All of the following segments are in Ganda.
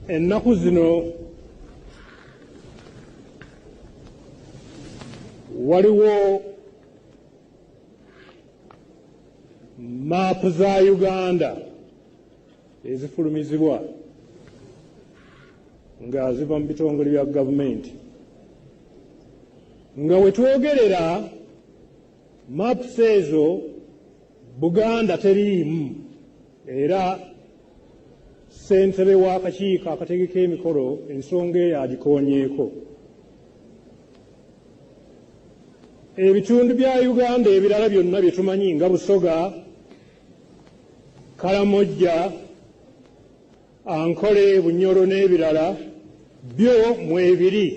ennaku zino waliwo maapu za Uganda ezifulumizibwa nga ziva mu bitongole bya gavumenti nga wetwogerera maapu ezo Buganda teriimu era ssentebe w'akakiiko akategeka emikolo ensonga eyo agikoonyeeko. Ebitundu bya Uganda ebirala byonna bye tumanyi nga Busoga, Kalamojja, Ankole, Bunyoro n'ebirala byo mwebiri,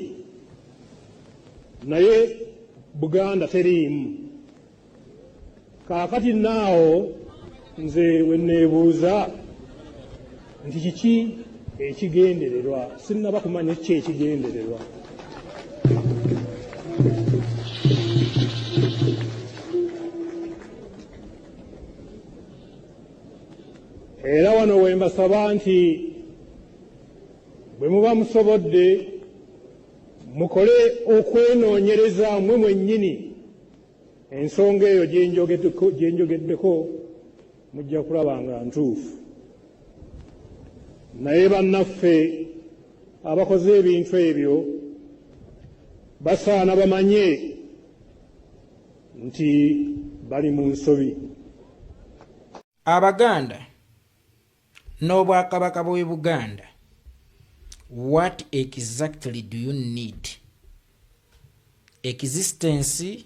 naye Buganda teriimu. Kaakati naawo nze wenneebuuza nti kiki ekigendererwa? Sinnaba kumanya kiki ekigendererwa. Era wano we mbasaba nti bwe muba musobodde mukole okwenoonyereza mmwe mwennyini ensonga eyo gye njogeddeko mujja kulaba nga ntuufu. Naye bannaffe abakoze ebintu ebyo basaana bamanye nti bali mu nsobi. Abaganda n'Obwakabaka bw'e Buganda, what exactly do you need? Existence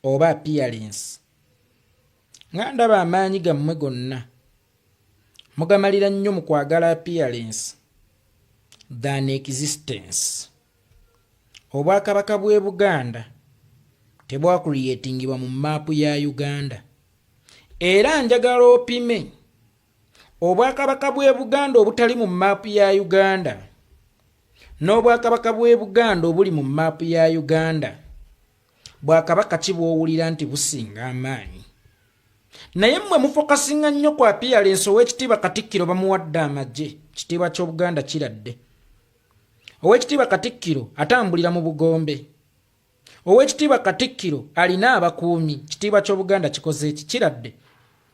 oba appearance? Nga ndaba amaanyi gammwe gonna mugamalira nnyo mu kwagala appearance than existence. Obwakabaka bw'e Buganda tebwakuliyetingibwa mu maapu ya Uganda. Era njagala opime Obwakabaka bw'e Buganda obutali mu maapu ya Uganda n'Obwakabaka bw'e Buganda obuli mu maapu ya Uganda. Bwakabaka ki bw'owulira nti businga amaanyi? Naye mmwe mufokasinga nnyo ku appearance. Ow'ekitiibwa Katikkiro bamuwadde amagye, kitiibwa ky'Obuganda kiradde. Ow'ekitiibwa Katikkiro atambulira mu Bugombe. Ow'ekitiibwa Katikkiro alina abakuumi, kitiibwa ky'Obuganda kikoze eki? Kiradde.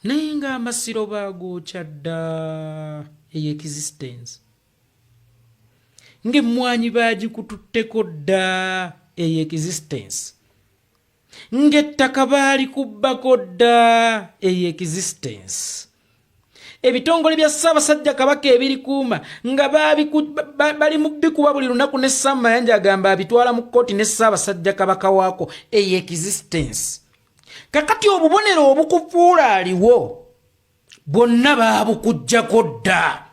Naye nga amasiro baagokya dda existence. Ng'emmwanyi baagikututteko dda existence. Ng'ettaka baali kubbako dda existence. Ebitongole bya Ssaabasajja Kabaka ebirikuuma nga bali mu bikuba buli lunaku, ne Sam Mayanja agamba abitwala mu kkooti ne Ssaabasajja Kabaka waako existence. Kakati obubonero obukufuula aliwo bwonna baabukuggyako dda,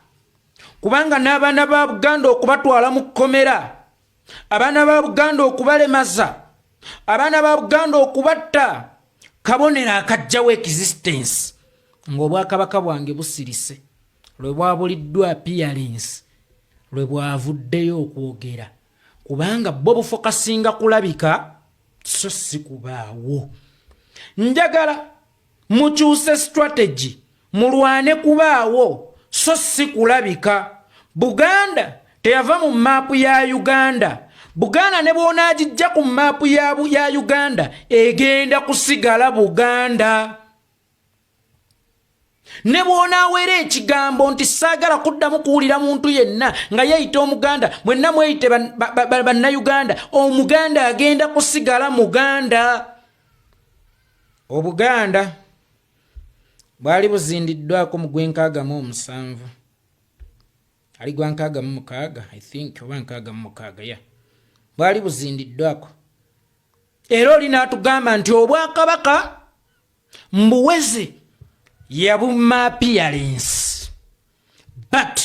kubanga n'abaana ba Buganda okubatwala mu kkomera, abaana ba Buganda okubalemaza, abaana ba Buganda okubatta, kabonero akajjawo existence. Ng'Obwakabaka bwange busirise lwe bwabuliddwa appearance, lwe bwavuddeyo okwogera, kubanga bo bufokasinga kulabika so si kubaawo. Njagala mukyuse strategy, mulwane kubaawo so si kulabika. Buganda teyava mu maapu ya Uganda. Buganda ne bw'onaagijja ku maapu ya Uganda egenda kusigala Buganda. Ne bw'onaaweera ekigambo nti saagala kuddamu kuwulira muntu yenna nga yeeyita Omuganda, mwenna mweyite bannayuganda, Omuganda agenda kusigala Muganda. Obuganda bwali buzindiddwako mu gw'67, ali gwa 66 I think, oba 66 ya bwali buzindiddwako. Era oli n'atugamba nti Obwakabaka mbuweze yabuma appearance but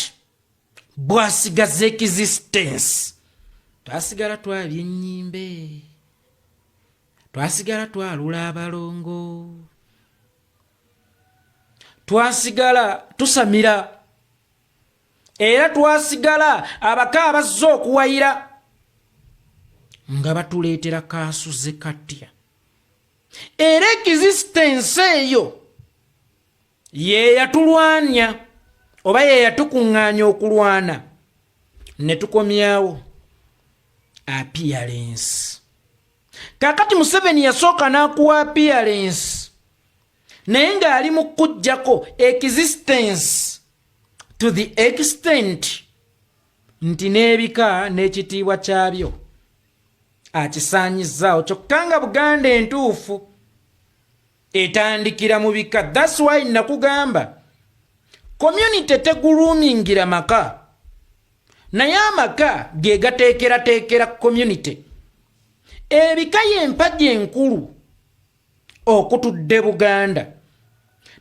bwasigaza existence. Twasigala twalya ennyimbe, twasigala twalula abalongo, twasigala tusamira, era twasigala abaka abazze okuwayira nga batuleetera kaasuze katya. Era existence eyo ye yatulwanya oba ye yatukuŋŋaanya okulwana ne tukomyawo appearance. Kakati Museveni yasooka n'akuwa appearance naye ng'ali mu kuggyako existence to the extent nti n'ebika n'ekitiibwa kyabyo akisaanyizzaawo, kyokka nga Buganda entuufu etandikira mu bika. That's why nakugamba community teguluumingira maka, naye amaka ge gateekerateekera community. Ebika y'empagi enkulu okutudde Buganda,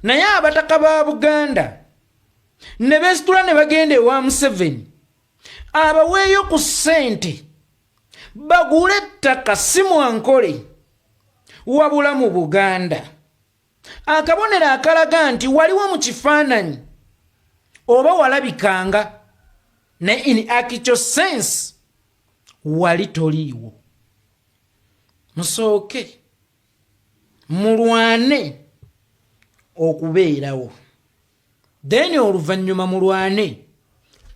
naye abataka ba Buganda ne beesitula ne bagenda ewa Museveni abaweeyo ku ssente bagule ettaka si Mwankole wabula mu Buganda. Akabonero akalaga nti waliwo mu kifaananyi oba walabikanga ne in actual sense wali toliiwo. Musooke mulwane okubeerawo, then oluvannyuma mulwane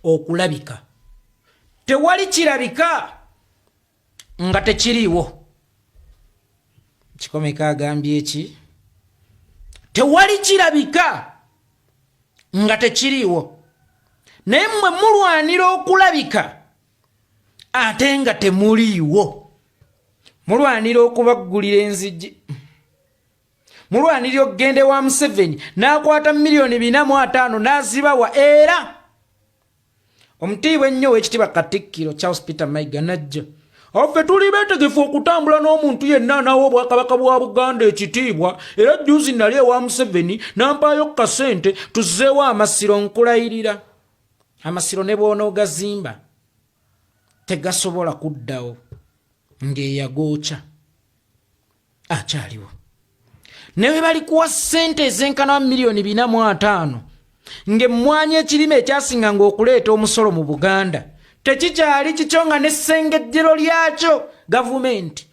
okulabika. Tewali kirabika nga tekiriiwo. Kikomeka agambye eki? Tewali kirabika nga tekiriiwo, naye mmwe mulwanira okulabika ate nga temuliiwo. Mulwanira okubaggulira enzigi, mulwanira okugenda wa Museveni n'akwata $450 n'azibawa. Era omutiibwa ennyo w'ekitiibwa Katikkiro Charles Peter Mayiga n'ajja, ffe tuli beetegefu okutambula n'omuntu yenna anaawa obwakabaka bwa Buganda ekitiibwa, era jjuuzi nali ewa Museveni nampaayo kasente tuzzeewo amasiro. Nkulayirira amasiro ne bw'onoogazimba tegasobola kuddawo ng'eyagookya akyaliwo. Ne bwe balikuwa ssente ezenkana $450 ng'emmwanyi ekirime ekyasinganga okuleeta omusolo mu Buganda tekikyali kikyo, nga n'essengejjero lyakyo gavumenti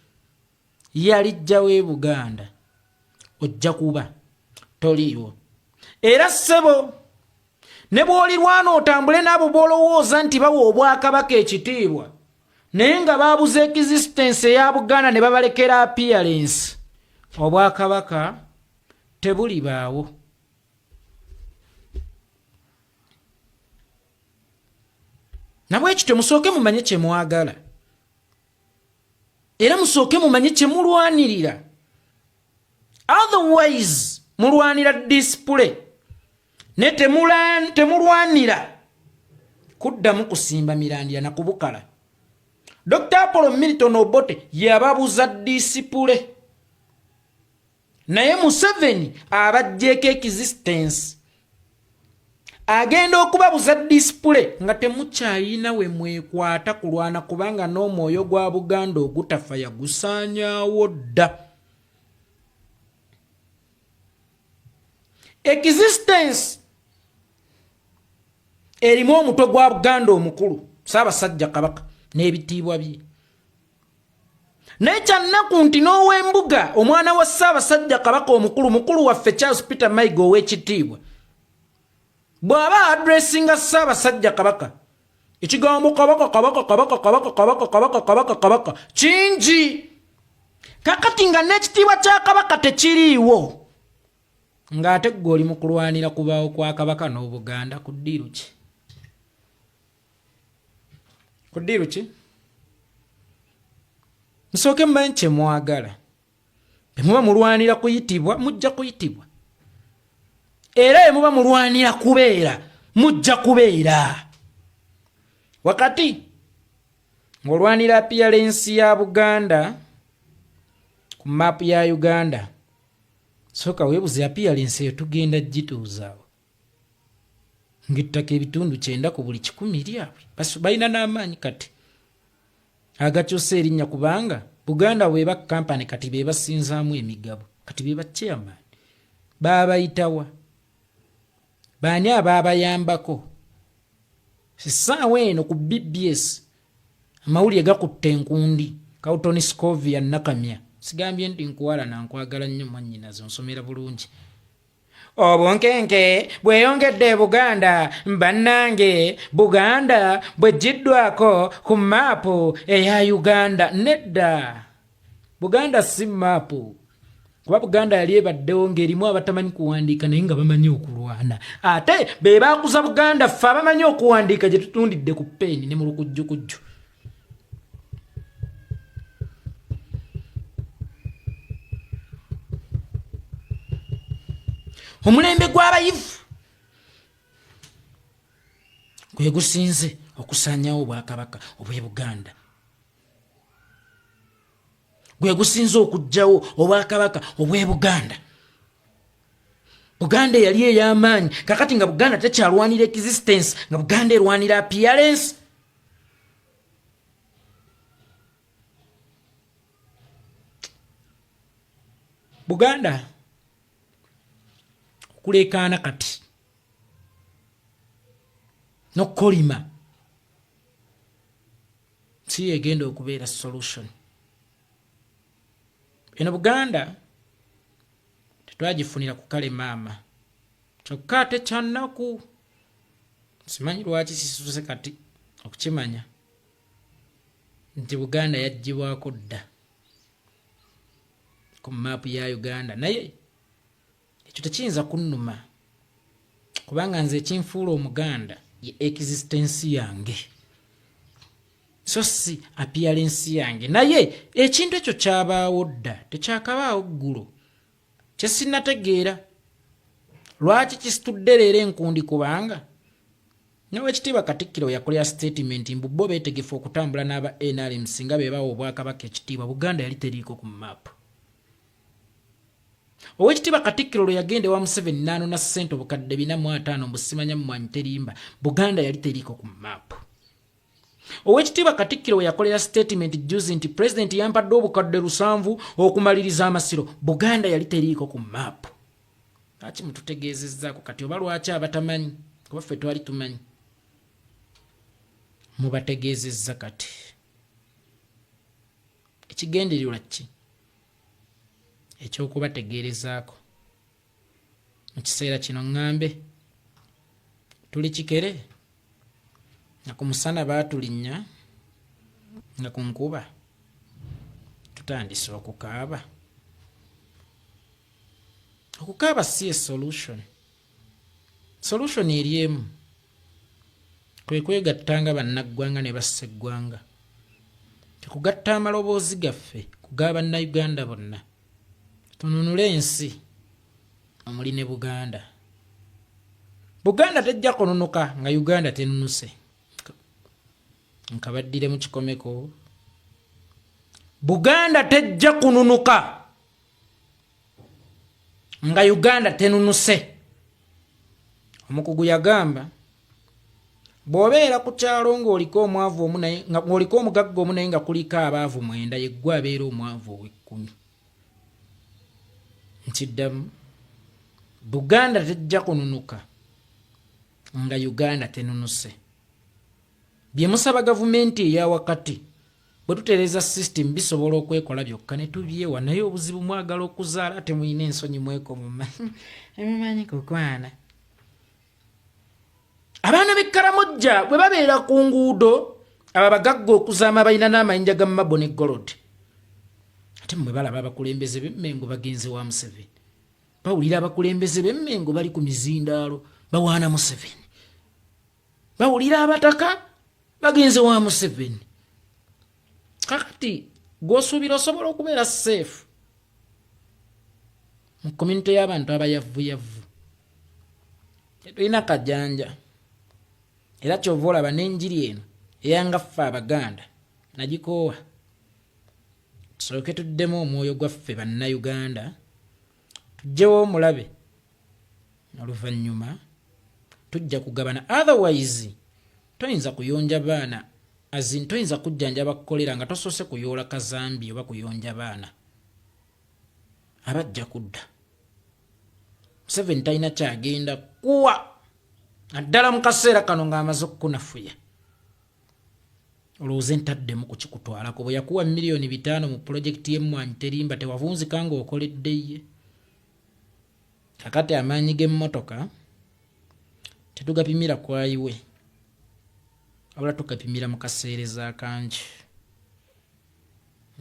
yalijjawo e Buganda, ojja kuba toliiwo. Era ssebo ne bw'olirwana otambule n'abo b'olowooza nti bawa obwakabaka ekitiibwa naye nga baabuze existence eya Buganda ne babalekera appearance, obwakabaka tebulibaawo. Nabwe ekityo musooke mumanye kye mwagala era musooke mumanye kye mulwanirira. Otherwise mulwanira display ne temulwanira kuddamu kusimba mirandira na kubukala. Dr. Apollo Milton Obote yababuza disipule, naye Museveni abajjeeko existence agenda okubabuza disipule nga temukyayina we mwekwata kulwana, kubanga n'omwoyo gwa Buganda ogutafa yagusaanyaawo dda. Existence erimu omutwe gwa Buganda omukulu Ssaabasajja Kabaka n'ebitiibwa bye, naye kyannaku nti n'ow'embuga omwana wa Ssaabasajja Kabaka mukulu waffe Charles Peter Mayiga ow'ekitiibwa bw'aba adressinga Ssaabasajja Kabaka ekigambo kabaka kingi. Kakati nga n'ekitiibwa kya Kabaka tekiriiwo, ng'ate ggwe oli mu kulwanira kubaawo kwa Kabaka n'Obuganda ku ddiiru ki? Ku ddiiru ki? Musooke mmanyi kye mwagala. Bwe muba mulwanira kuyitibwa mujja kuyitibwa, era bwe muba mulwanira kubeera mujja kubeera. Wakati ng'olwanira appearance ya Buganda ku map ya Uganda, sooka weebuze appearance eyo tugenda gituuzaawo. Ng'ettaka ebitundu 9 ku buli 100 lyabwe balina n'amaanyi kati agakyusa erinnya, kubanga Buganda bweba kampani kati be basinzaamu emigabo, kati be ba chairman baabayitawa baani abaabayambako. Essaawa eno ku BBS amawulire gakutte enkundi. Kawutoni Scovia Nakamya sigambye nti nkuwala na nkwagala nnyo mwannyinazo nsomera bulungi. obunkenke bweyongedde Buganda bannange Buganda bweggiddwako ku maapu eya Uganda nedda Buganda si maapu kuba Buganda yali ebaddewo ng'erimu abatamanyi kuwandiika naye nga bamanyi okulwana ate be baakuza Buganda ffe abamanyi okuwandiika gye tutundidde ku peeni ne mu lukujjukujju omulembe gw'abayivu gwe gusinze okusaanyawo obwakabaka obw'e Buganda gwe gusinze okuggyawo obwakabaka obw'e Buganda Buganda yali ey'amaanyi kakati nga Buganda tekyalwanira existence nga Buganda erwanira appearance Buganda kulekaana kati n'okkolima si egenda okubeera solution eno Buganda tetwagifunira ku kale maama kyokka ate kyannaku simanyi lwaki sisuse kati okukimanya nti Buganda yaggyibwako dda ku maapu ya Uganda naye ekyo tekiyinza kunnuma kubanga nze ekinfuula Omuganda ye existence yange so si appearance yange naye ekintu ekyo kyabaawo dda tekyakabaawo ggulo kye sinnategeera lwaki kisitudde leero enkundi kubanga Oweekitiibwa Katikkiro yakolera statement mbu bo beetegefu okutambula n'aba NRM singa be bawa Obwakabaka ekitiibwa Buganda yali teriiko ku maapu Oweekitiibwa Katikkiro lwe yagenda ewa Museveni n'anona ssente obukadde 450 mbu simanya mmwanyi terimba Buganda yali teriiko ku maapu Oweekitiibwa Katikkiro we yakolera statement juzi nti President yampadde obukadde 700 okumaliriza amasiro Buganda yali teriiko ku maapu lwaki mututegeezezzaako kati oba lwaki abatamanyi kuba ffe twali tumanyi mubategeezezza kati ekigendererwa ki ekyokubategeerezaako mu kiseera kino ŋŋambe tuli kikere nga ku musana baatulinnya nga ku nkuba tutandise okukaaba si solution eri emu kwe kwegattanga bannaggwanga ne bassa eggwanga tekugatta amaloboozi gaffe kuga bannayuganda bonna tununule ensi omuli ne Buganda tejja kununuka nga Uganda tenunuse nkabaddire mu kikomeko Buganda tejja kununuka nga Uganda tenunuse omukugu yagamba bw'obeera ku kyalo ng'oliko omwavu omu naye ng'oliko omugagga omu naye nga kuliko abaavu 9 yeggwe abeera omwavu ow'e10 nkiddamu Buganda tejja kununuka nga Uganda tenunuse bye musaba gavumenti eya wakati bwe tutereeza system bisobola okwekola byokka ne tubyewa naye obuzibu mwagala okuzaala ate muyina ensonyi mumanyi kukwana abaana b'Ekkaramojja bwe babeera ku nguudo aba bagagga okuzaama balina n'amayinja ga mabo ne golodi ate mmwe balaba abakulembeze b'Emmengo bagenze wa Museveni bawulira abakulembeze b'Emmengo bali ku mizindaalo bawaana Museveni bawulira abataka bagenze wa Museveni kakati gw'osuubira osobola okubeera safe mu community y'abantu abayavuyavvu tetulina kajanja era kyova olaba n'enjiri eno eyanga ffe Abaganda nagikoowa tusooke tuddemu omwoyo gwaffe bannayuganda tujjewo omulabe oluvannyuma tujja kugabana otherwise toyinza kuyonja baana toyinza kujjanjaba kukolera nga tosoose kuyoola kazambi oba kuyonja baana abajja kudda Museveni talina kyagenda kuwa naddala mu kaseera kano ng'amaze okukunafuya olowooza entaddemu ku kikutwalako bwe yakuwa $5 million mu pulojekiti y'emmwanyi terimba tewavunzika ng'okoledde ye kakati amaanyi g'emmotoka tetugapimira kwayiwe wabula tugapimira mu kaseereza kangi.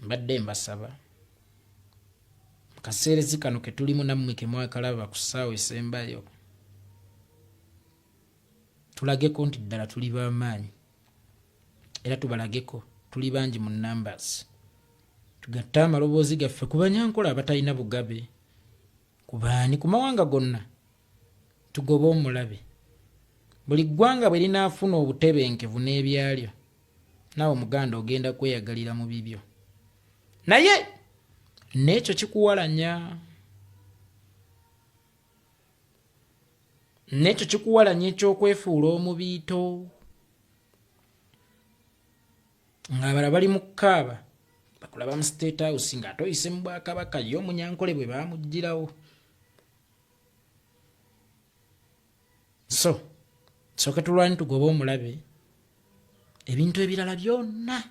Mbadde mbasaba mu kaseerezi kano ke tulimu nammwe ke mwakalaba ku ssaawa esembayo tulageko nti ddala tuli b'amaanyi era tubalageko tuli bangi mu numbers. Tugatte amaloboozi gaffe ku Banyankola abatalina bugabe, ku baani ku mawanga gonna tugobe omulabe. Buli ggwanga bwe linaafuna obutebenkevu n'ebyalyo naawe Omuganda ogenda kweyagalira mu bibyo, naye n'ekyo kikuwalanya. N'ekyo kikuwalanya ekyokwefuula omubiito ng'abala bali mu kkaaba bakulaba mu State House ng'ate oyise mu Bwakabaka ye Omunyankole bwe baamuggyirawo. So sooke tulwani tugobe omulabe, ebintu ebirala byonna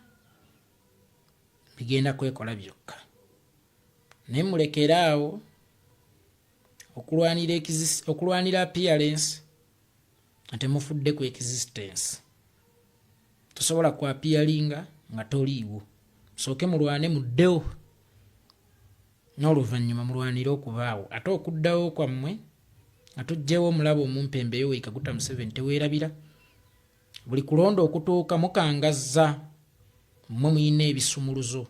bigenda kwekola byokka. Naye mulekeraawo okulwanira appearance ate mufudde ku existence. Tosobola ku appearinga nga toliiwo. Sooke mulwane muddewo n'oluvannyuma mulwanire okubaawo, ate okuddawo kwammwe nga tuggyewo omulabo omumpembe Yoweri Kaguta Museveni teweerabira. Buli kulonda okutuuka mukangazza mmwe muyina ebisumuluzo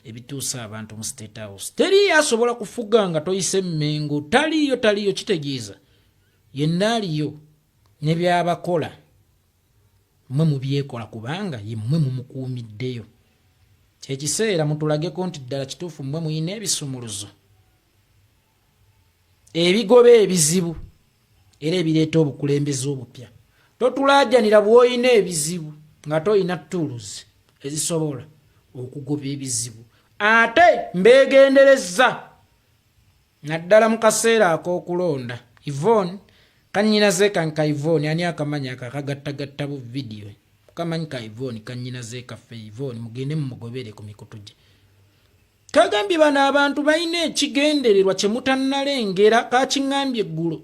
ebituusa abantu mu State House. Teriyo asobola kufuga nga toyise Mmengo, taliyo kitegeeza yenna aliyo ne by'abakola mmwe mubyekola kubanga ye mmwe mumukuumiddeyo. Kyekiseera mutulageko nti ddala kituufu mmwe muyina ebisumuluzo ebigoba ebizibu era ebireeta obukulembeze obupya. Totulaajanira bw'oyina ebizibu nga toyina tools ezisobola okugoba ebizibu. Ate mbeegenderezza naddala mu kaseera ak'okulonda Yvonne kannyinazeeka nka Yvonne ani akamanyi akakagattagatta bu vidiyo kamanyi ka Yvonne kannyinazeeka ffe Yvonne mugende mumugobere ku mikutu gye. Kagambye bano abantu balina ekigendererwa kye mutannalengera kakiŋŋambye eggulo.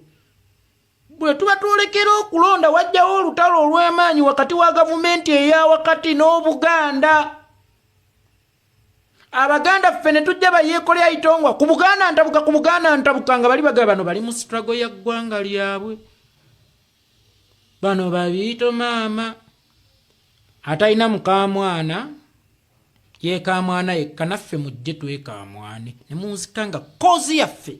Bwe tuba twolekera okulonda wajjawo olutalo olw'amaanyi wakati wa gavumenti eya wakati n'Obuganda. Abaganda ffe ne tujja bayeekolera itongwa ku Buganda ntabuka nga bali bagaba bano bali mu struggle ya ggwanga lyabwe. Bano babiito maama atalina mukamwana yeekamwana yekka, naffe mujje twekamwane ne munzika nga kozi yaffe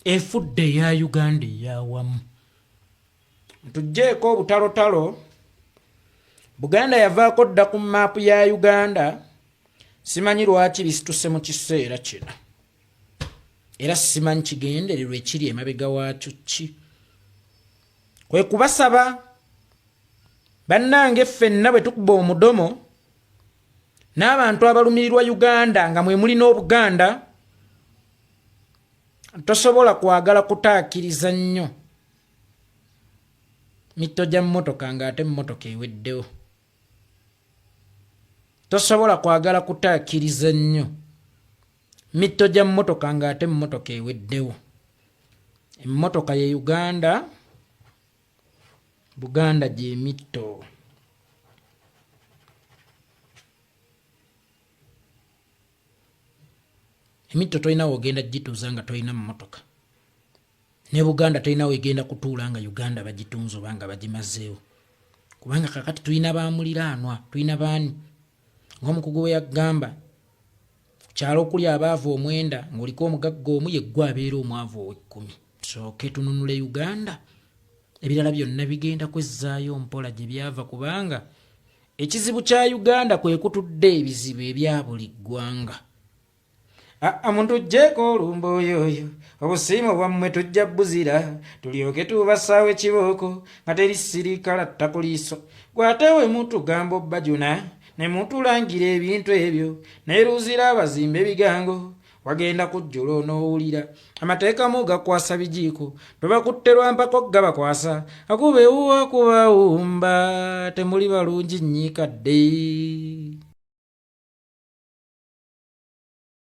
efudde eya Uganda eyawamu. Tujjeeko obutalotalo. Buganda yavaako dda ku maapu ya Uganda. Simanyi lwaki bisituse mu kiseera kino era simanyi kigendererwa ekiri emabega waakyo ki. Kwe kubasaba bannange ffenna bwe tukuba omudomo n'abantu abalumirirwa Uganda nga mwe muli n'Obuganda, tosobola kwagala kutaakiriza nnyo mitto gya mmotoka ng'ate mmotoka eweddewo. Tosobola kwagala kutaakiriza nnyo mitto gya mmotoka ng'ate mmotoka eweddewo. Emmotoka ye Uganda, Buganda gye mitto. Emitto tolina wogenda gituuza nga tolina mmotoka. Ne Buganda tolina wegenda kutuula nga Uganda bagitunze oba nga bagimazeewo. Kubanga kakati tulina baamuliraanwa, tulina baani. Ng'omukugu bwe yagamba, kyalo okuli abaavu omwenda ng'oliko omugagga omu yeggwe abeera omwavu ow'ekkumi. Tusooke tununule Uganda. Ebirala byonna bigenda kwezzaayo mpola gye byava kubanga ekizibu kya Uganda kwe kutudde ebizibu ebya buli ggwanga. Muntu jjeeko olumbo oyoyo obusiimo bwammwe tujja buzira tulyoke tubasaawo ekibooko nga teri sirikala ttakuliiso gwate we mutugamba obbajuna ne mutulangira ebintu ebyo naye luuzira abazimba ebigango wagenda kujjula onoowulira amateeka mu gakwasa bijiiko tobakutte lwampako gabakwasa akuba ewuwa kubawumba temuli balungi nnyiikadde.